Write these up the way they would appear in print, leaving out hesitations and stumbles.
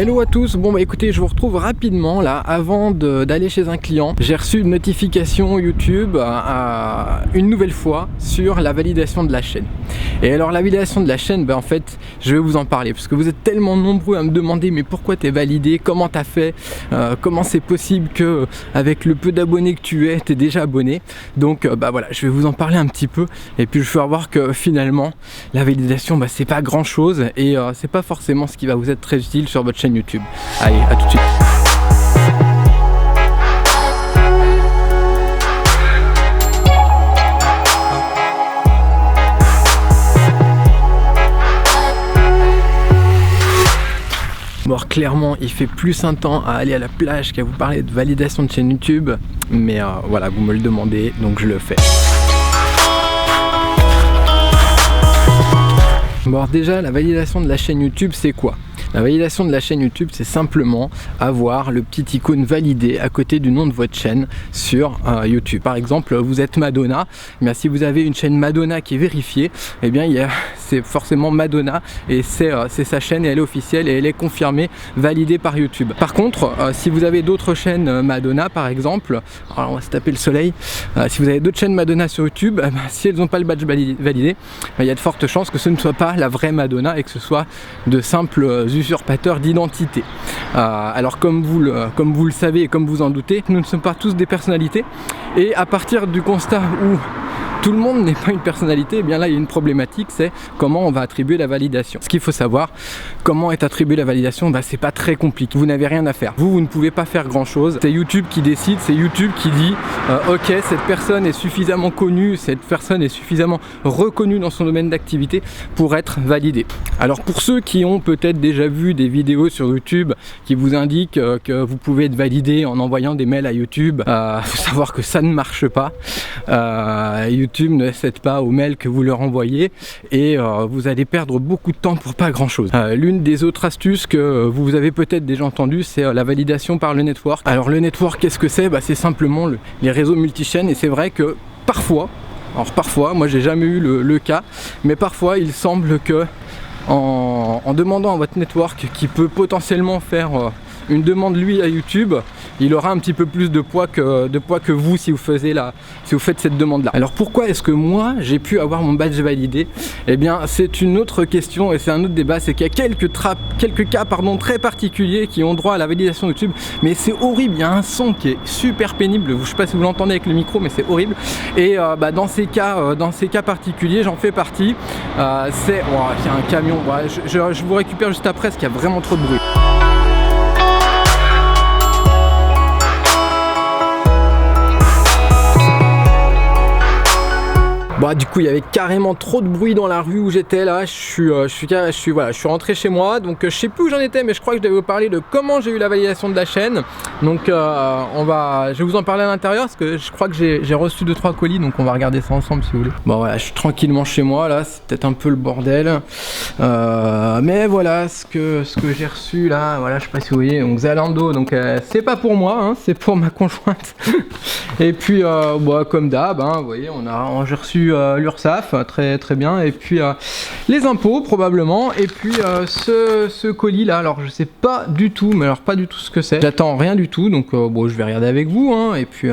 Hello à tous, bon bah écoutez, je vous retrouve rapidement là avant d'aller chez un client. J'ai reçu une notification YouTube une nouvelle fois sur la validation de la chaîne. Et alors la validation de la chaîne, bah en fait je vais vous en parler parce que vous êtes tellement nombreux à me demander mais pourquoi t'es validé, comment t'as fait, comment c'est possible que avec le peu d'abonnés que tu es, t'es déjà abonné. Donc bah voilà, je vais vous en parler un petit peu et puis je vais voir que finalement la validation bah c'est pas grand chose et c'est pas forcément ce qui va vous être très utile sur votre chaîne YouTube. Allez, à tout de suite. Bon, alors, clairement, il fait plus un temps à aller à la plage qu'à vous parler de validation de chaîne YouTube, mais voilà, vous me le demandez, donc je le fais. Bon, alors déjà, la validation de la chaîne YouTube, c'est quoi ? La validation de la chaîne YouTube, c'est simplement avoir le petit icône validé à côté du nom de votre chaîne sur YouTube. Par exemple, vous êtes Madonna, mais si vous avez une chaîne Madonna qui est vérifiée, eh bien c'est forcément Madonna et c'est sa chaîne et elle est officielle et elle est confirmée, validée par YouTube. Par contre, si vous avez d'autres chaînes Madonna par exemple, alors on va se taper le soleil, si vous avez d'autres chaînes Madonna sur YouTube, si elles n'ont pas le badge validé, il y a de fortes chances que ce ne soit pas la vraie Madonna et que ce soit de simples usurpateurs d'identité. Alors comme vous le savez et comme vous en doutez, nous ne sommes pas tous des personnalités et à partir du constat où tout le monde n'est pas une personnalité, et bien là il y a une problématique, c'est comment on va attribuer la validation. Ce qu'il faut savoir, comment est attribuée la validation, c'est pas très compliqué, vous n'avez rien à faire. Vous ne pouvez pas faire grand chose, c'est YouTube qui décide, c'est YouTube qui dit ok, cette personne est suffisamment connue, cette personne est suffisamment reconnue dans son domaine d'activité pour être validée. Alors pour ceux qui ont peut-être déjà vu des vidéos sur YouTube qui vous indiquent que vous pouvez être validé en envoyant des mails à YouTube, faut savoir que ça ne marche pas. YouTube ne cède pas aux mails que vous leur envoyez et vous allez perdre beaucoup de temps pour pas grand chose. L'une des autres astuces que vous avez peut-être déjà entendu, c'est la validation par le network. Alors le network, qu'est-ce que c'est ? C'est simplement les réseaux multichaînes et c'est vrai que parfois, moi j'ai jamais eu le cas, mais parfois il semble que en demandant à votre network qui peut potentiellement faire une demande lui à YouTube, il aura un petit peu plus de poids que vous si vous faites cette demande là. Alors pourquoi est-ce que moi j'ai pu avoir mon badge validé ? Eh bien c'est une autre question et c'est un autre débat, c'est qu'il y a quelques cas très particuliers qui ont droit à la validation YouTube, mais c'est horrible, il y a un son qui est super pénible, je sais pas si vous l'entendez avec le micro mais c'est horrible et dans ces cas particuliers j'en fais partie. Il y a un camion, je vous récupère juste après parce qu'il y a vraiment trop de bruit. Du coup il y avait carrément trop de bruit dans la rue où j'étais là, je suis rentré chez moi, donc je sais plus où j'en étais mais je crois que je devais vous parler de comment j'ai eu la validation de la chaîne. Donc je vais vous en parler à l'intérieur parce que je crois que j'ai reçu 2-3 colis, donc on va regarder ça ensemble si vous voulez. Bon voilà, je suis tranquillement chez moi là, c'est peut-être un peu le bordel, mais voilà ce que j'ai reçu là, voilà, je sais pas si vous voyez, donc Zalando, donc c'est pas pour moi, hein, c'est pour ma conjointe. Et puis comme d'hab, vous voyez, j'ai reçu l'URSSAF, très très bien, et puis les impôts probablement, et puis ce colis là, alors je sais pas du tout, mais alors pas du tout ce que c'est, j'attends rien du tout, donc je vais regarder avec vous, hein, et puis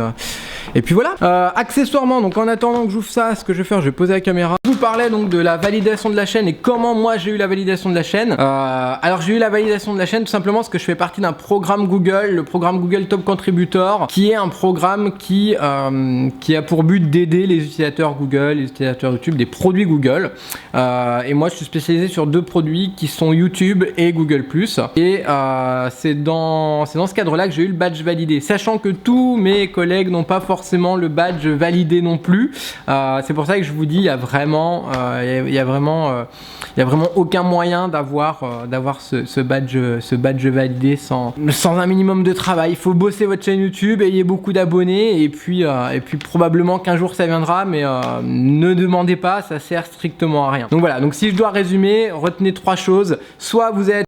voilà. Accessoirement, donc en attendant que j'ouvre ça, ce que je vais faire, je vais poser la caméra. Je vous parlais donc de la validation de la chaîne et comment moi j'ai eu la validation de la chaîne. Alors j'ai eu la validation de la chaîne tout simplement parce que je fais partie d'un programme Google, le programme Google Top Contributor, qui est un programme qui a pour but d'aider les utilisateurs Google, les utilisateurs YouTube, des produits Google. Et moi je suis spécialisé sur 2 produits qui sont YouTube et Google+. Et c'est dans ce cadre-là que j'ai eu le badge validé, sachant que tous mes collègues n'ont pas forcément le badge validé non plus. C'est pour ça que je vous dis, il y a vraiment aucun moyen d'avoir ce badge validé sans un minimum de travail. Il faut bosser votre chaîne YouTube, ayez beaucoup d'abonnés et puis probablement qu'un jour ça viendra, mais ne demandez pas, ça sert strictement à rien. Donc voilà, donc si je dois résumer, retenez 3 choses. Soit vous êtes